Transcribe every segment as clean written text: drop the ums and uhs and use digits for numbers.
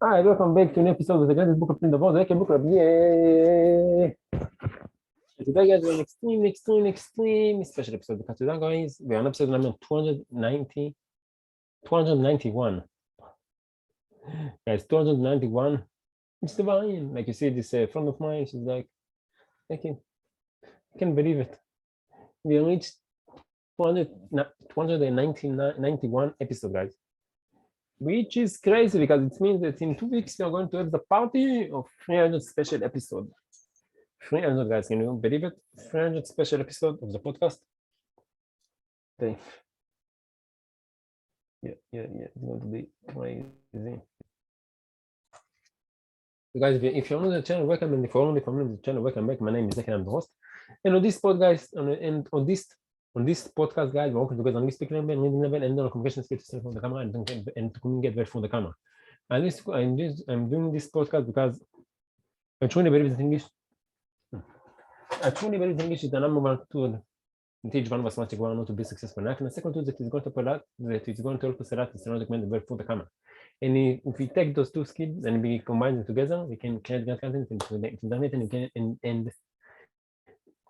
Hi, welcome back to an episode of the Greatest Book Club in the world. Book Club, yay! Today, guys, we're an extreme special episode because today, guys, we're on episode number 291. Guys, 291. It's divine. Like you see, this friend of mine, she's like, I can't believe it. We reached 291 episode, guys. Which is crazy because it means that in 2 weeks we are going to have the party of 300 special episode. 300, guys, can you believe it? 300 special episode of the podcast. Okay. Yeah, it's going to be crazy. So guys, if you're on the channel, welcome, and if you're only from the channel, welcome back. My name is Zach and I'm the host. And on this podcast, on this podcast, guys, we're working together on speaking level, reading level, and on communication skills to from the camera and to communicate well from the camera. And I'm doing this podcast because I truly believe that English. Is the number one tool to teach one of us much to to be successful. And the second tool that is going to help us a lot is to document well for the camera. And if we take those two skills and we combine them together, we can create great content into the internet, and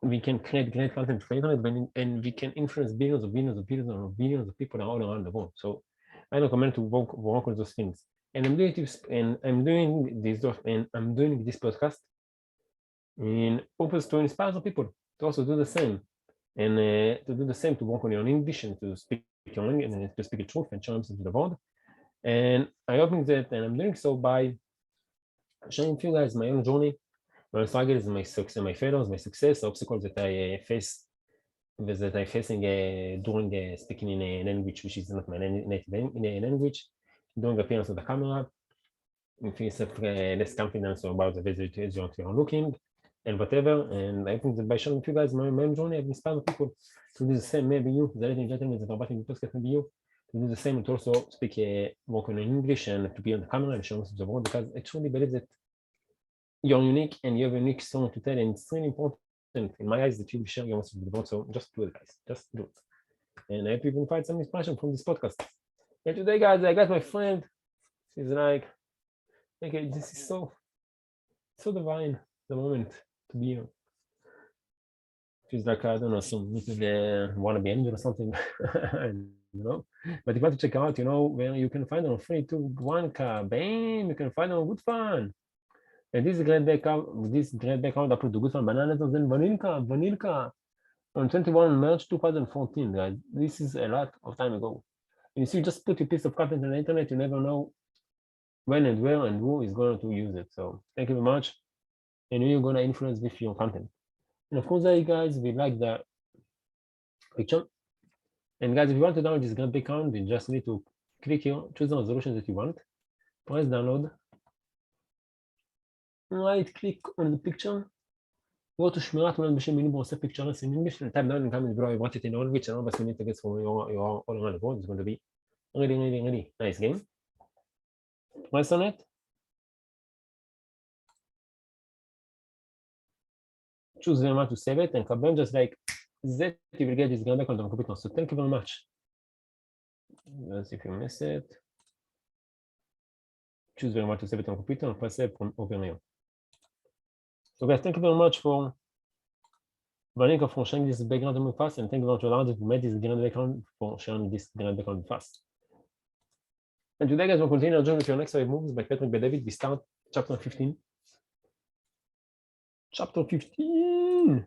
we can create great content for internet, and we can influence billions of people all around the world. So I recommend to work on those things. And I'm doing this podcast in purpose to inspire some people to also do the same, and to work on your English and to speak your language and to speak the truth and show themselves to the world. And I hoping that, and I'm doing so by showing you guys my own journey, my struggles, my success, my failures, my success, obstacles that I face, that I'm facing during speaking in a language which is not my native language, doing appearance on the camera, if you have less confidence about the video you're looking, and whatever. And I think that by showing you guys my own journey, I've inspired people to do the same. Maybe you, the ladies and gentlemen that are watching the podcast, maybe you, to do the same and to also speak, work on English and to be on the camera and show us the world, because I truly believe that you're unique and you have a unique story to tell, and it's really important in my eyes that you share your message with the world. So just do it, guys. Just do it. And I hope you can find some inspiration from this podcast. And today, guys, I got my friend. She's like, okay, this is so divine, the moment to be here. She's like, I don't know, some little wannabe angel or something, But if you want to check out, where you can find her on 3, 2, 1, bam, you can find her on Good Fun. And this great background, I put the Good Fun Bananas and then Vanilka on 21 March 2014, guys. This is a lot of time ago. And you see, just put a piece of content on the internet, you never know when and where and who is going to use it. So thank you very much. And you're going to influence with your content. And of course, guys, we like the picture. And guys, if you want to download this great background, you just need to click here, choose the resolution that you want, press download, right click on the picture, go to שמירת מולד בשם מילים ועושה pictures in English, and type down in comment below I want it in all which and all, but you need to get from your all around the world. It's going to be really nice game. Press on it, choose where you want to save it, and kabam, just like that, you will get this great background on the computer. So thank you very much. Let's see if you miss it. Choose where you want to save it on the computer and press save from over here. So guys, thank you very much for Valenka for sharing this background with us, and thank you very much to Lars who made this grand background for sharing this grand background with us. And today, guys, we'll continue our journey with your next 5 moves by Patrick B. David. We start chapter 15. Chapter 15.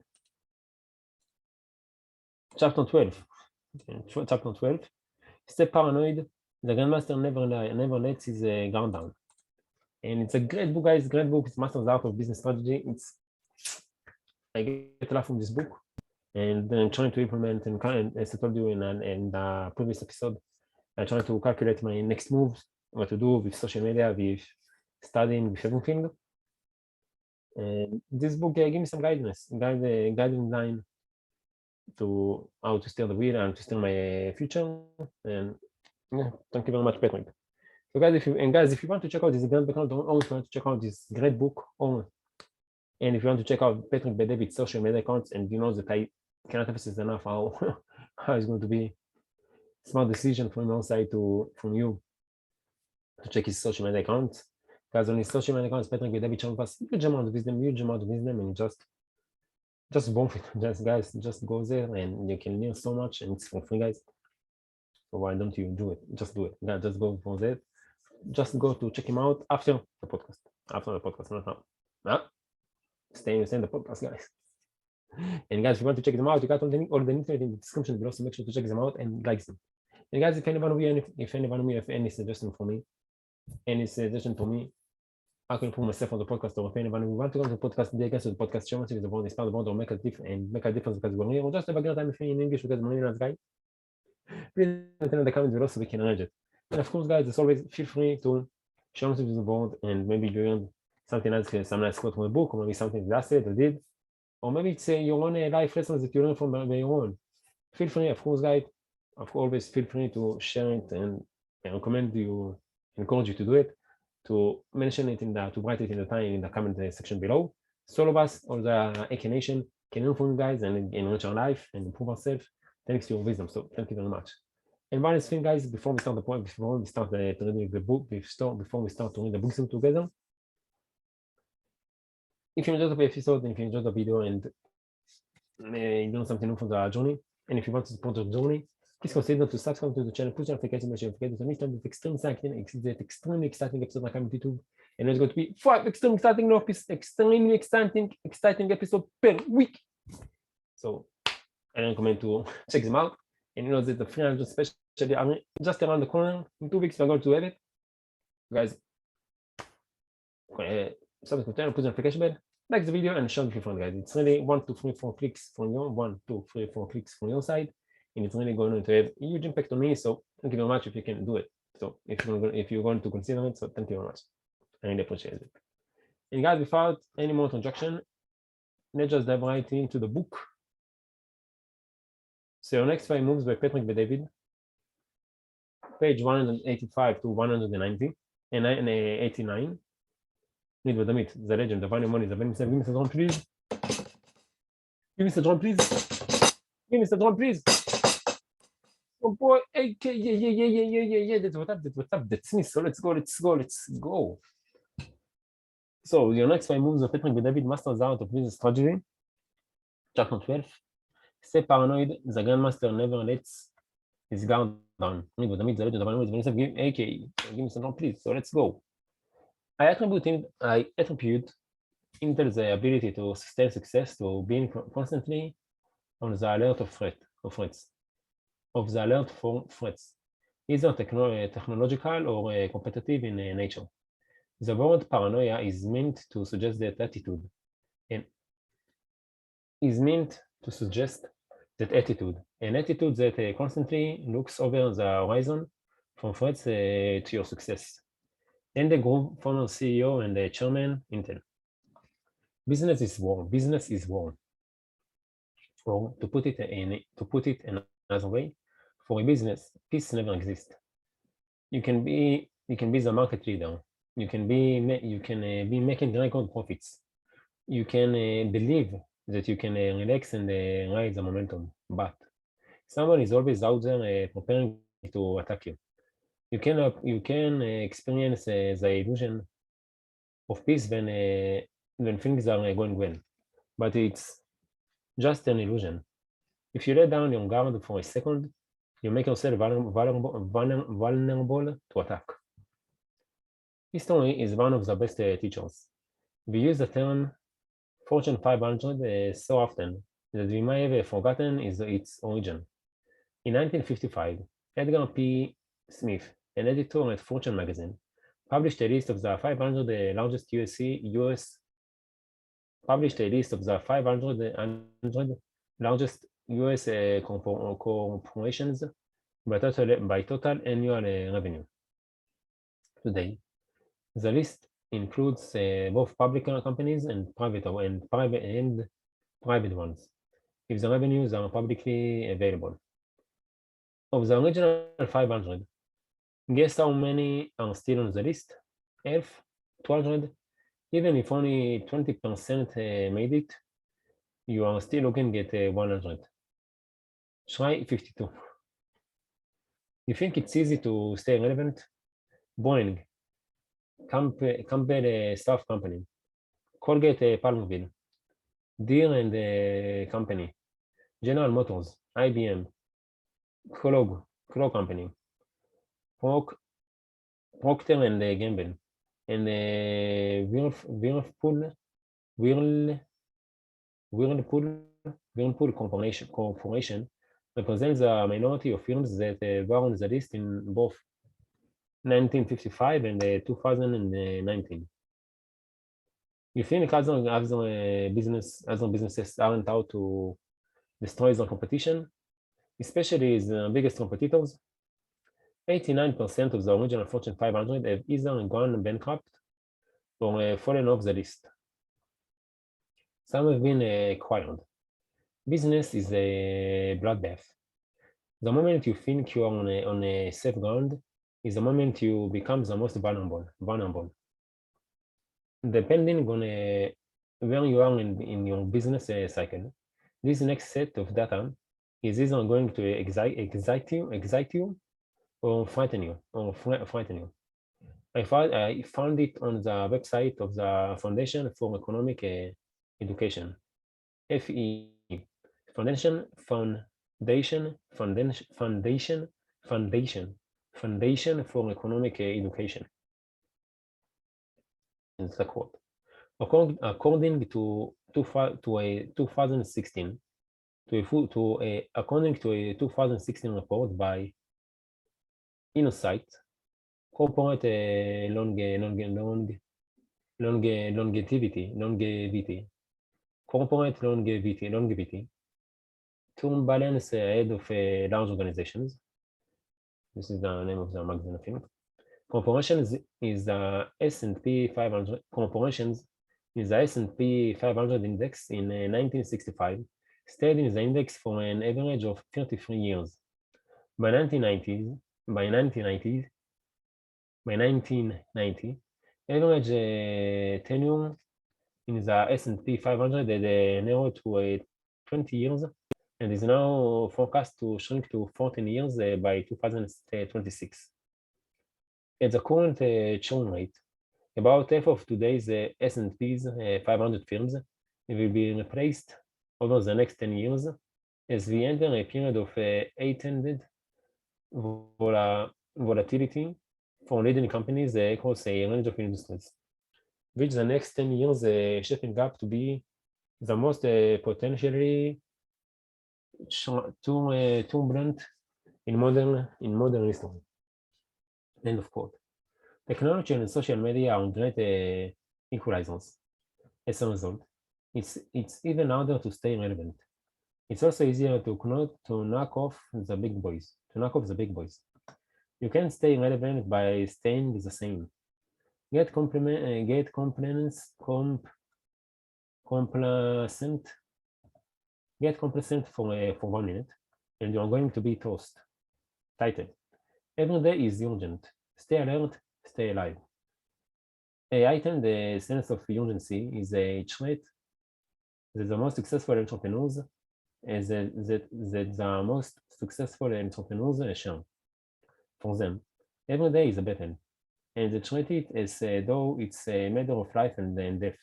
Chapter 12. Chapter 12. Stay paranoid. The Grandmaster never lets his guard down. And it's a great book, guys. Great book. It's Master's Art of Business Strategy. I get a lot from this book, and then I'm trying to implement, and as I told you in the previous episode, I try to calculate my next moves, what to do with social media, with studying, with everything. And this book gave me some guidance line to how to steer the wheel and to steer my future. And yeah, thank you very much, Patrick. So guys, if you want to check out this great background, don't always want to check out this great book. And if you want to check out Patrick B. David's social media accounts, and you know that I cannot emphasize enough how it's going to be a smart decision from your side from you to check his social media accounts. Guys, on his social media accounts, Patrick with David Champas, huge amount of wisdom, and just bomb it. Just go there and you can learn so much, and it's for free, guys. So why don't you do it? Just do it. Yeah, just go for that. Just go to check him out after the podcast. Not now. Stay in the podcast, guys. And guys, if you want to check them out, you got all the links in the description below, so make sure to check them out and like them. And guys, if anyone of you have any suggestion for me, I can put myself on the podcast, or if anyone who want to go to the podcast, they can to the podcast show, so the start the bond or make a difference because we're here, or just have a great time in English because money nice guy. Please let me know in the comments below so we can arrange it. And of course, guys, as always, feel free to show us to the board and maybe you learned something else, some nice quote from a book, or maybe something that I said or did, or maybe it's your own life lessons that you learn from your own. Feel free, of course, guys. Always feel free to share it and encourage you to do it, to mention it to write it in the comment section below. So all of us, all the AK Nation, can learn from you guys and enrich our life and improve ourselves thanks to your wisdom. So thank you very much. And one last thing, guys, before we start to read the book, before we start to read the books together, if you enjoyed the episode, if you enjoyed the video, and you learned something new from the journey, and if you want to support the journey, please consider to subscribe to the channel, put your notification so you don't forget to next time. It's extremely exciting episode like on YouTube, and there's going to be 5 extremely exciting episodes per week. So I recommend to check them out. And you know that the 300 special, I mean, just around the corner. In 2 weeks, we're going to have it, guys. Subscribe to the channel, put the notification bell, like the video, and share with your friends, guys. It's really 1, 2, 3, 4 clicks from your side, and it's really going to have a huge impact on me. So thank you very much if you can do it. So if you're going to consider it, so thank you very much. I really appreciate it. And guys, without any more introduction, let's just dive right into the book. So your next 5 moves by Patrick B. David, page 185 to 190 and 89. Need with the meat, the legend, the value money, the value. Give me the drum, please. Give me the drum, please. Give me the drum, please. Oh boy, AK, yeah. That's what up. That's me. So let's go. So your next 5 moves of Patrick B. David, masters art of business strategy. Chapter 12. Stay paranoid. The grandmaster never lets his guard down. Need with the meat, the legend, the value money, the value. AK, give me the drum, please. So let's go. I attribute Intel's ability to sustain success to being constantly on the alert for threats, either technological or competitive in nature. The word paranoia is meant to suggest that attitude, an attitude that constantly looks over the horizon from threats to your success. And the group former CEO and the chairman Intel. Business is war. Or to put it another way, for a business, peace never exists. You can be the market leader. You can be making record profits. You can believe that you can relax and ride the momentum, but someone is always out there preparing to attack you. You can experience the illusion of peace when things are going well, but it's just an illusion. If you let down your guard for a second, you make yourself vulnerable to attack. History is one of the best teachers. We use the term Fortune 500 so often that we may have forgotten its origin. In 1955, Edgar P. Smith, an editor at Fortune magazine, published a list of the 500 largest largest US corporations by total annual revenue. Today, the list includes both public companies and private ones, if the revenues are publicly available. Of the original 500, guess how many are still on the list? 200. Even if only 20% made it, you are still looking at 100. Try 52. You think it's easy to stay relevant? Boeing, Campbell Staff Company, Colgate Palmville, Deere and Company, General Motors, IBM, Kellogg Company, Procter and Gamble, and Whirlpool Corporation represents a minority of firms that were on the list in both 1955 and 2019. You think other businesses aren't out to destroy their competition, especially the biggest competitors? 89% of the original Fortune 500 have either gone bankrupt or fallen off the list. Some have been acquired. Business is a bloodbath. The moment you think you are on a safe ground is the moment you become the most vulnerable. Depending on where you are in your business cycle, this next set of data is either going to excite you or frighten you. I found it on the website of the Foundation for Economic Education, FEE, Foundation for Economic Education. It's a quote. According to a 2016 report by Insight, corporate longevity, term balance ahead of large organizations. This is the name of the magazine, I think. Corporations is the S&P 500. Corporations is the S&P 500 index in 1965, stayed in the index for an average of 33 years. By 1990, average tenure in the S&P 500 had narrowed to 20 years and is now forecast to shrink to 14 years by 2026. At the current churn rate, about half of today's S&P's 500 firms will be replaced over the next 10 years as we enter a period of heightened volatility for leading companies across a range of industries, which the next 10 years shaping up to be the most potentially turbulent in modern history. End of quote. Technology and social media are great equalizers. As a result, it's even harder to stay relevant. It's also easier to knock off the big boys. You can stay relevant by staying the same. Get complacent for 1 minute, and you're going to be toast. Title: Every day is urgent. Stay alert, stay alive. A heightened sense of urgency is a trait that the most successful entrepreneurs share. For them, every day is a battle, and they treat it as though it's a matter of life and death.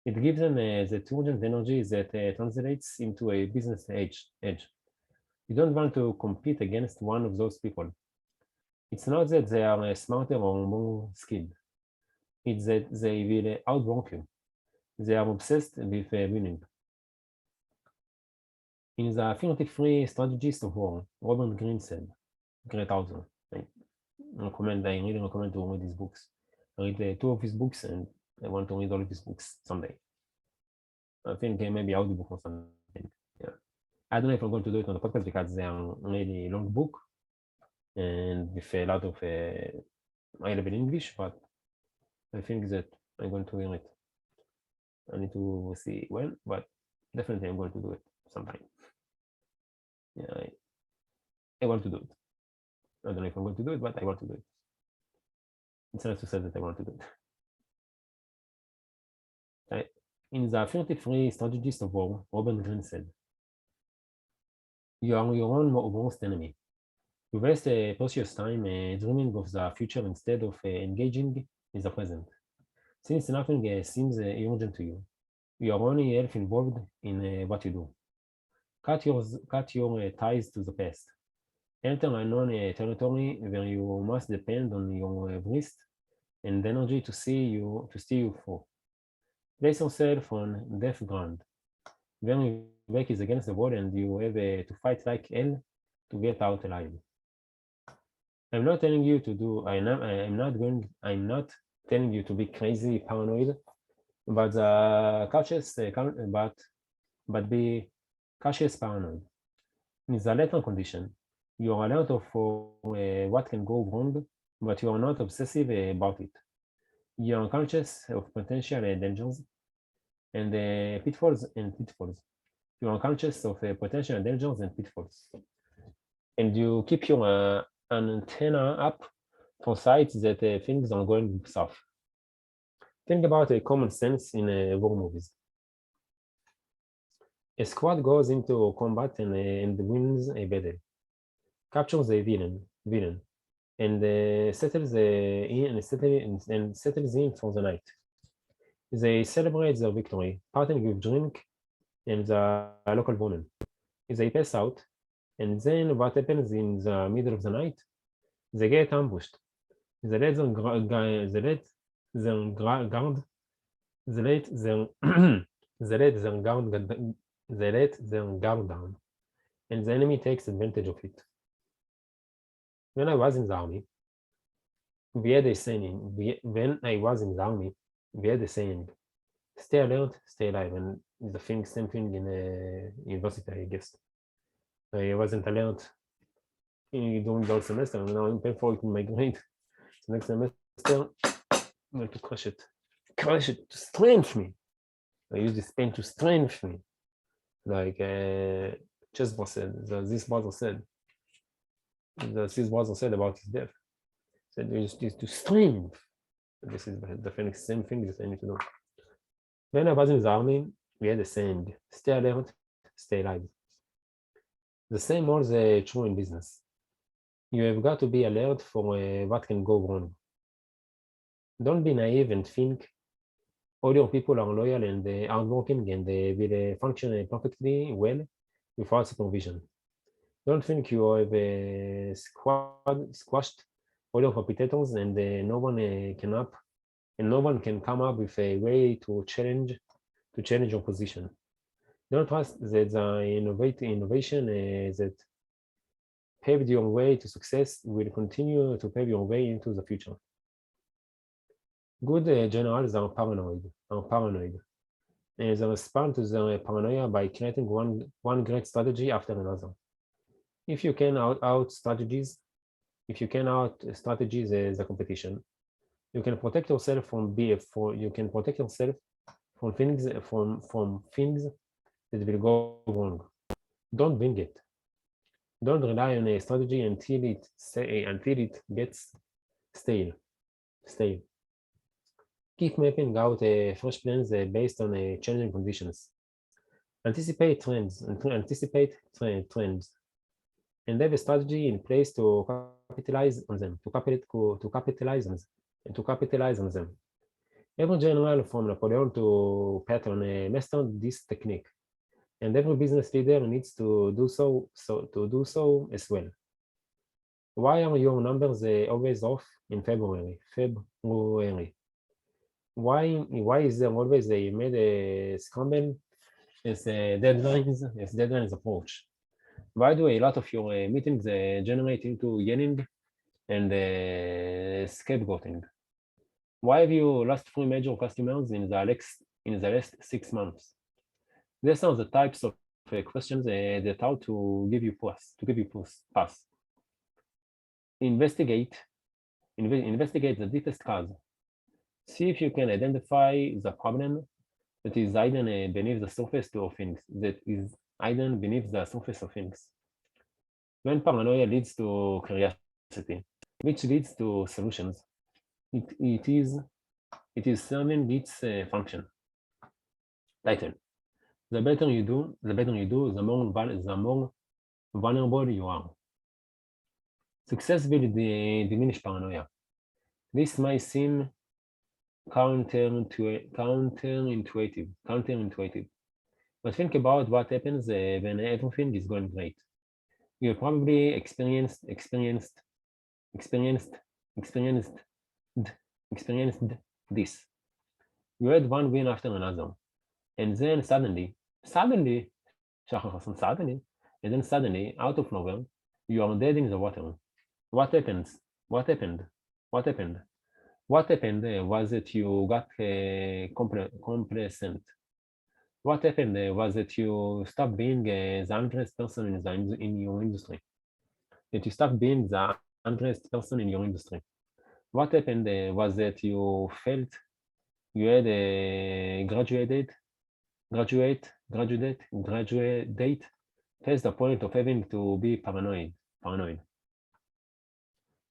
It gives them that urgent energy that translates into a business edge. You don't want to compete against one of those people. It's not that they are smarter or more skilled. It's that they will outwork you. They are obsessed with winning. In the 33 Strategies of War, Robert Greene said, great author. I really recommend to read his books. I read 2 of his books and I want to read all of his books someday. I think maybe audiobook or something. Yeah. I don't know if I'm going to do it on the podcast because they are really long book and with a lot of high-level English, but I think that I'm going to read it. I need to see when, but definitely I'm going to do it sometime. Yeah, I want to do it. I don't know if I'm going to do it, but I want to do it. It's nice to say that I want to do it. In the 33 Strategies of War, Robert Greene said, you are your own worst enemy. You waste precious time dreaming of the future instead of engaging is the present. Since nothing seems urgent to you, you are only half involved in what you do. Cut your ties to the past. Enter unknown territory where you must depend on your wrist and energy to see you through. Place yourself on death ground. When your back is against the wall and you have to fight like hell to get out alive. I'm not telling you to do. I'm not telling you to be crazy, paranoid, but cautious. But be cautious, paranoid. In the latter condition, you are alert for what can go wrong, but you are not obsessive about it. You are conscious of potential dangers and pitfalls. You are conscious of potential dangers and pitfalls, and you keep your antenna up for signs that things are going south. Think about common sense in war movies. A squad goes into combat and wins a battle, captures a villain, and settles in for the night. They celebrate their victory, parting with drink and the local woman. They pass out, and then what happens in the middle of the night? They get ambushed. They let their guard down, and the enemy takes advantage of it. When I was in the army, we had a saying. Stay alert, stay alive, and the same thing in university, I guess. I wasn't alert during the whole semester, and now I'm paying for it in my grade. So next semester, I'm going to crush it to strengthen me. I use this pain to strengthen me. Like Chesbro said, this brother said about his death. Said you use this to strengthen. This is the same thing that I need to do. When I was in the army, we had a saying, stay alert, stay alive. The same holds true in business. You have got to be alert for what can go wrong. Don't be naive and think all your people are loyal and hardworking and will function perfectly well without supervision. Don't think you have squashed all your competitors and no one can come up with a way to challenge your position. Don't trust that the innovation that paved your way to success will continue to pave your way into the future. Good generals are paranoid. They respond to their paranoia by creating one great strategy after another. If you can out strategies the competition, you can protect yourself from things that will go wrong. Don't wing it. Don't rely on a strategy until it gets stale. Keep mapping out fresh plans based on changing conditions. Anticipate trends, and have a strategy in place to capitalize on them. Every general from Napoleon to Patton mastered this technique, and every business leader needs to do so as well. Why are your numbers always off in February? Why is there always a made a scramble as deadlines approach? Why do a lot of your meetings generate into yelling and scapegoating? Why have you lost 3 major customers in the last 6 months? These are the types of questions that are to give you pass. Investigate the deepest cause. See if you can identify the problem that is hidden beneath the surface of things. When paranoia leads to curiosity, which leads to solutions, it is serving its function. Title: the better you do, the more vulnerable you are. Success will diminish paranoia. This may seem counterintuitive. But think about what happens when everything is going great. You probably experienced this. You had one win after another, and then suddenly, and then suddenly, out of nowhere, you are dead in the water. What happens? What happened? What happened? What happened was that you got complacent. What happened was that you stopped being the hundredth person in your industry. That you stopped being the hundredth person in your industry. What happened was that you felt you had graduate past the point of having to be paranoid.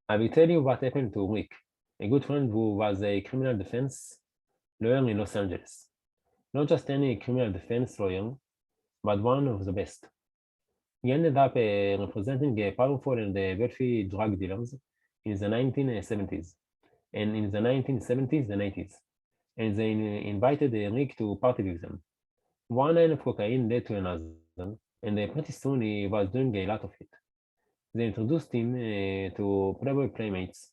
I will tell you what happened to Rick, a good friend who was a criminal defense lawyer in Los Angeles. Not just any criminal defense lawyer, but one of the best. He ended up representing powerful and wealthy drug dealers in the 1970s and in the 1970s and 80s, and they invited Rick to party with them. One line of cocaine led to another, and pretty soon he was doing a lot of it. They introduced him to Playboy Playmates,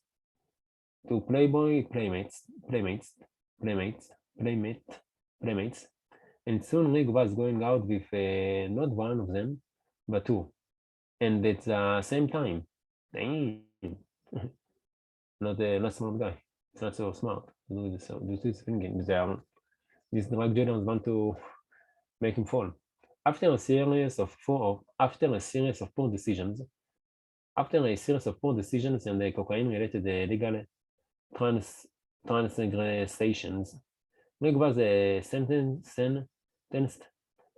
and soon Rick was going out with not one of them, but two, and at the same time. Damn. Not smart guy. It's not so smart to do this thinking. These drug dealers want to make him fall. After a series of poor decisions, and the cocaine-related legal transgressions, Rick was sentenced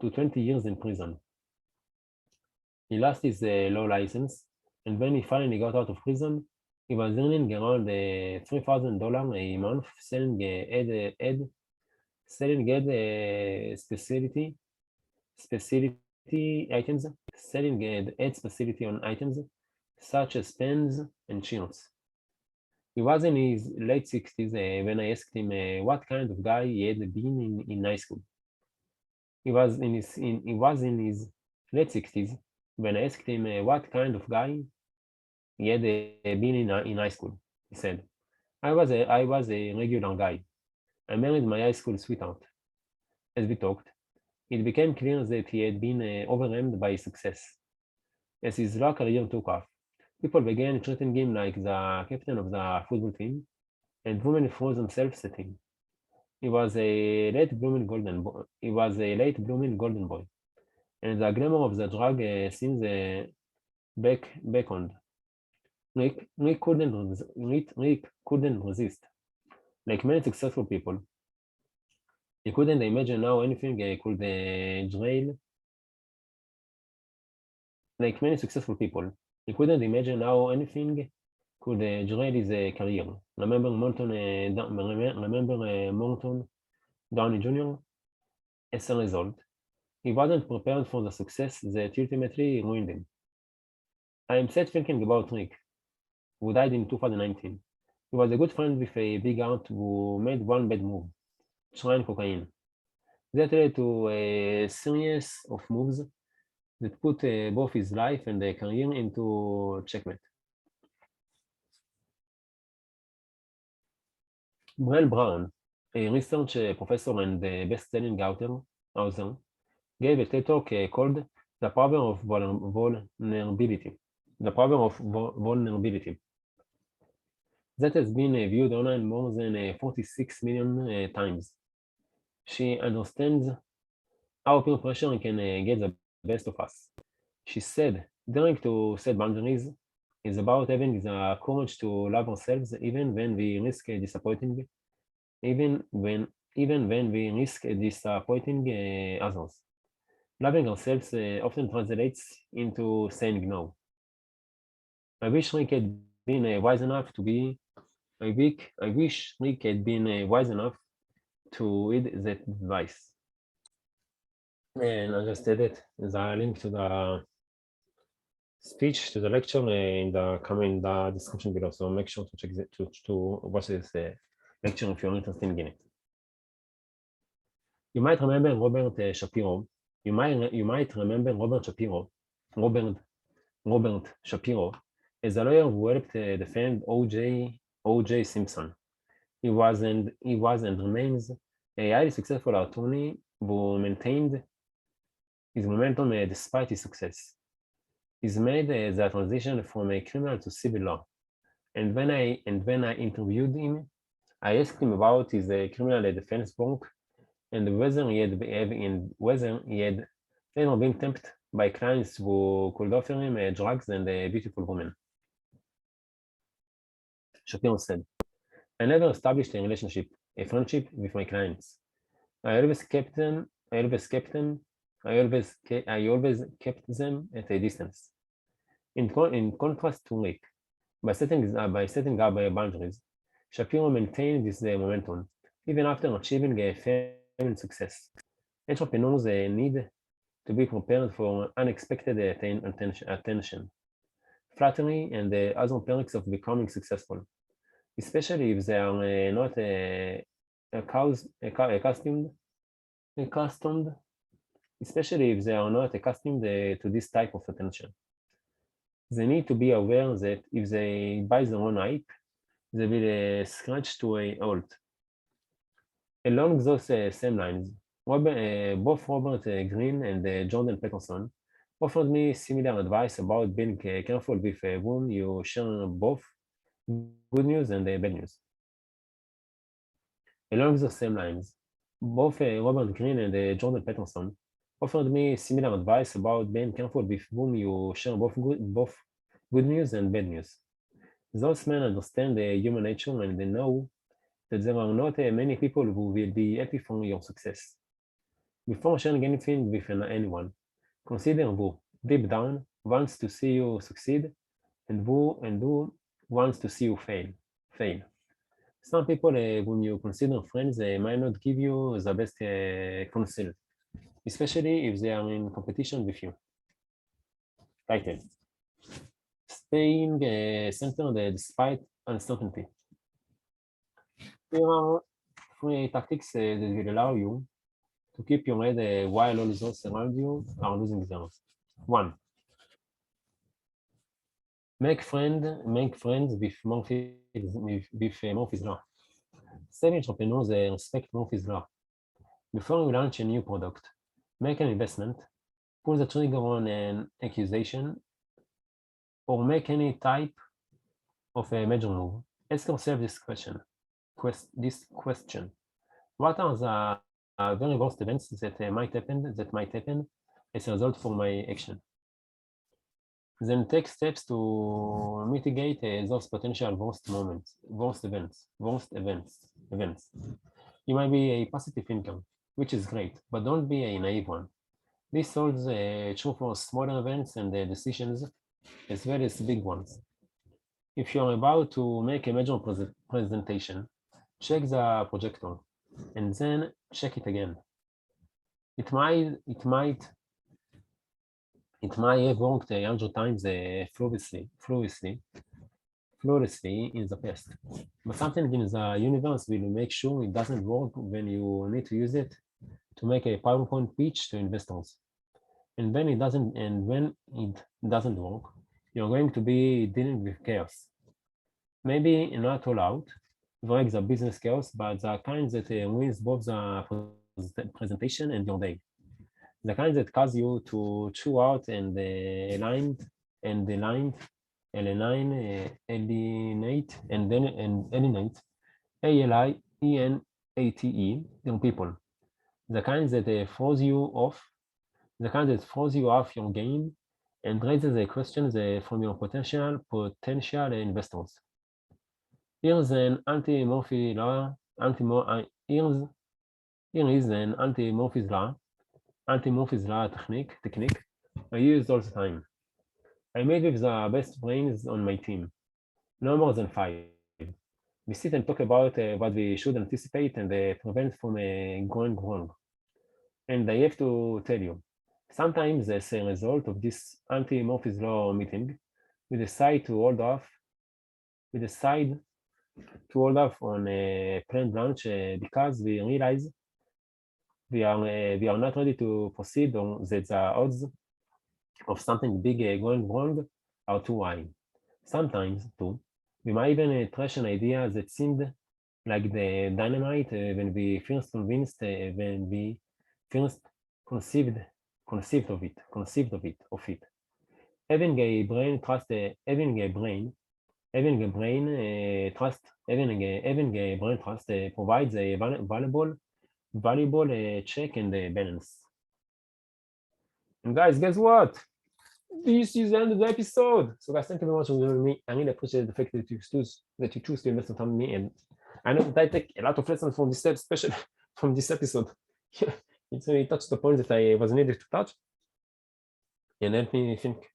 to 20 years in prison. He lost his law license, and when he finally got out of prison, he was earning around $3,000 a month selling specialty items, selling ad specialty on items such as pens and shirts. He was in his late 60s when I asked him what kind of guy he had been in high school. He was in his late 60s when I asked him what kind of guy he had been in high school. He said, I was a regular guy. I married my high school sweetheart. As we talked, it became clear that he had been overwhelmed by success. As his law career took off, people began treating him like the captain of the football team, and women threw themselves at him. He was a late blooming golden boy, and the glamour of the drug scenes beckoned. Rick couldn't resist. Like many successful people, he couldn't imagine how anything could derail. Like many successful people, he couldn't imagine how anything could derail his career. Remember Morton Downey Jr.? As a result, he wasn't prepared for the success that ultimately ruined him. I am sad thinking about Rick, who died in 2019. He was a good friend with a big heart who made one bad move, trying cocaine. That led to a series of moves that put both his life and career into checkmate. Brené Brown, a research professor and best-selling author, gave a TED talk called "The Power of Vulnerability." The Power of Vulnerability. That has been viewed online more than 46 million times. She understands how peer pressure can get the best of us. She said, daring to set boundaries is about having the courage to love ourselves even when we risk disappointing others. Loving ourselves often translates into saying no. I wish Rick had been wise enough to be. I wish Rick had been wise enough to read that advice. And I just did it. There's a link to the speech, to the lecture in the description below. So make sure to check to watch this lecture if you're interested in it. You might remember Robert Shapiro. You might remember Robert Shapiro is a lawyer who helped defend O.J. Simpson. He was and remains a highly successful attorney who maintained his momentum despite his success. He's made the transition from a criminal to civil law. And when I interviewed him, I asked him about his criminal defense work and whether he had ever been tempted by clients who could offer him drugs and a beautiful woman. Shapiro said, I never established a friendship with my clients. I always kept them at a distance. In contrast to Rick, by setting up boundaries, Shapiro maintained this momentum even after achieving a fair success. Entrepreneurs need to be prepared for unexpected attention, flattery, and the other perks of becoming successful, especially if they are not accustomed to this type of attention. They need to be aware that if they buy the wrong hype, they will scratch to a halt. Along those same lines, both Robert Greene and Jordan Peterson offered me similar advice about being careful with whom you share both good news and bad news. Along those same lines, both Robert Greene and Jordan Peterson offered me similar advice about being careful with whom you share both good news and bad news. Those men understand human nature and they know that there are not many people who will be happy for your success. Before sharing anything with anyone, consider who, deep down, wants to see you succeed and who wants to see you fail. Some people whom you consider friends might not give you the best counsel, especially if they are in competition with you. Title: Staying centered despite uncertainty. Here are 3 tactics that will allow you to keep your head while all those around you are losing theirs. 1. Make friends with Murphy's Law. Savvy entrepreneurs respect Murphy's Law. Before you launch a new product, make an investment, pull the trigger on an acquisition, or make any type of a major move, ask yourself this question. What are the very worst events that might happen as a result for my action? Then take steps to mitigate those potential worst events. You might be a passive income, which is great, but don't be a naive one. This holds true for smaller events and decisions as well as big ones. If you're about to make a major presentation, check the projector and then check it again. It might have worked 100 times flawlessly in the past, but something in the universe will make sure it doesn't work when you need to use it to make a PowerPoint pitch to investors. And when it doesn't work, you're going to be dealing with chaos. Maybe not all out, like the business chaos, but the kind that wins both the presentation and your day. The kind that causes you to chew out and alienate your people. The kind that throws you off your game and raises the questions from your potential investors. Here is an anti-Murphy's law technique I use all the time. I made with the best brains on my team, no more than 5. We sit and talk about what we should anticipate and prevent from going wrong. And I have to tell you, sometimes as a result of this anti-Murphy's law meeting, we decide to hold off on planned launch because we realize we are not ready to proceed, or that the odds of something big going wrong are too high. Sometimes, too, we might even trash an idea that seemed like the dynamite when we first conceived of it. Having a brain trust, having a brain trust, having a brain trust provides a valuable check and balance. And guys, guess what? This is the end of the episode. So guys, thank you very much for joining me. I really appreciate the fact that you choose to invest in time with me, and I know that I take a lot of lessons from this especially from this episode. It's really touched the point that I was needed to touch, and help me think,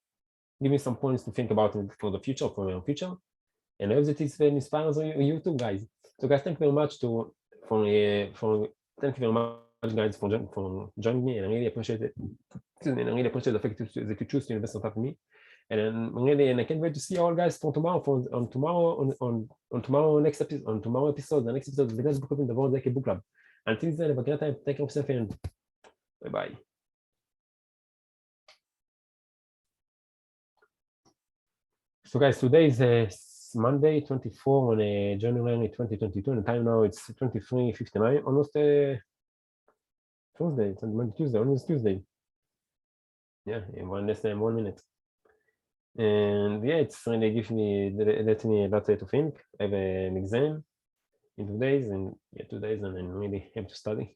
give me some points to think about for the future, for my future. And I hope that it's very inspires you too, guys. So guys, thank you very much thank you very much, guys, for joining me, and I really appreciate it. And I really appreciate the fact that you choose to invest in me. And I can't wait to see you all, guys, for tomorrow, on tomorrow episode, the next episode of the Guys Book Club in the World Book Club. Until then, have a great time. Take care of yourself, and bye. So guys, today is Monday 24 on January 2022, and the time now it's 23:59, almost Tuesday. It's Monday, Tuesday, almost Tuesday. Yeah, in less than 1 minute. And yeah, it's really let me a lot to think. I have an exam in 2 days, and 2 days, and I really have to study.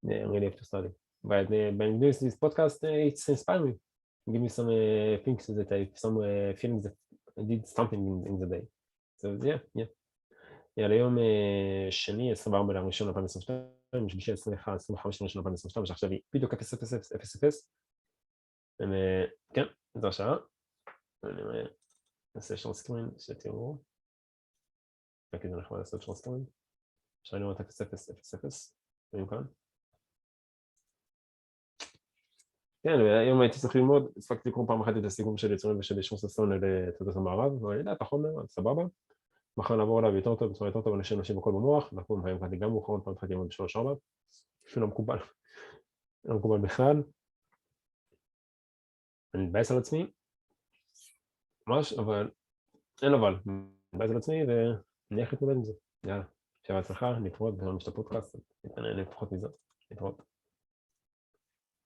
Yeah, I really have to study. But by doing this podcast, it's inspiring me. Give me some things that some feelings that I did something in the day. So yeah. ליום שני 24 לראשון 2022, שלישי 25 לראשון 2022, שעכשיו היא בדיוק 0:00. כן, זו השעה. אני אעשה שור סקרין שתראו. רק כדי אנחנו לעשות שור סקרין. אפשר לראות 0:00. רואים כאן. כן, היום הייתי צריך ללמוד, הספקתי לקרוא פעם אחת את הסיכום של יצורים ושל שור ששון לתעודת המערב, אבל ידע, את החומר, סבבה. מחר נעבור עליו יותר טוב, בצורה יותר טוב, אנשים בכל במוח, נקום היום קראתי גם מאוחר, פעם התחלתי ללמוד ב3-4, לא מקובל בכלל. אני מתבאס על עצמי, ממש, אבל אין אבל, אני מתבאס על עצמי ואני איך להתמודד עם זה. יאללה, שיהיה בהצלחה, נתראות, בזמן של הפודקאסט, נתראה לפחות מזה, נתראות.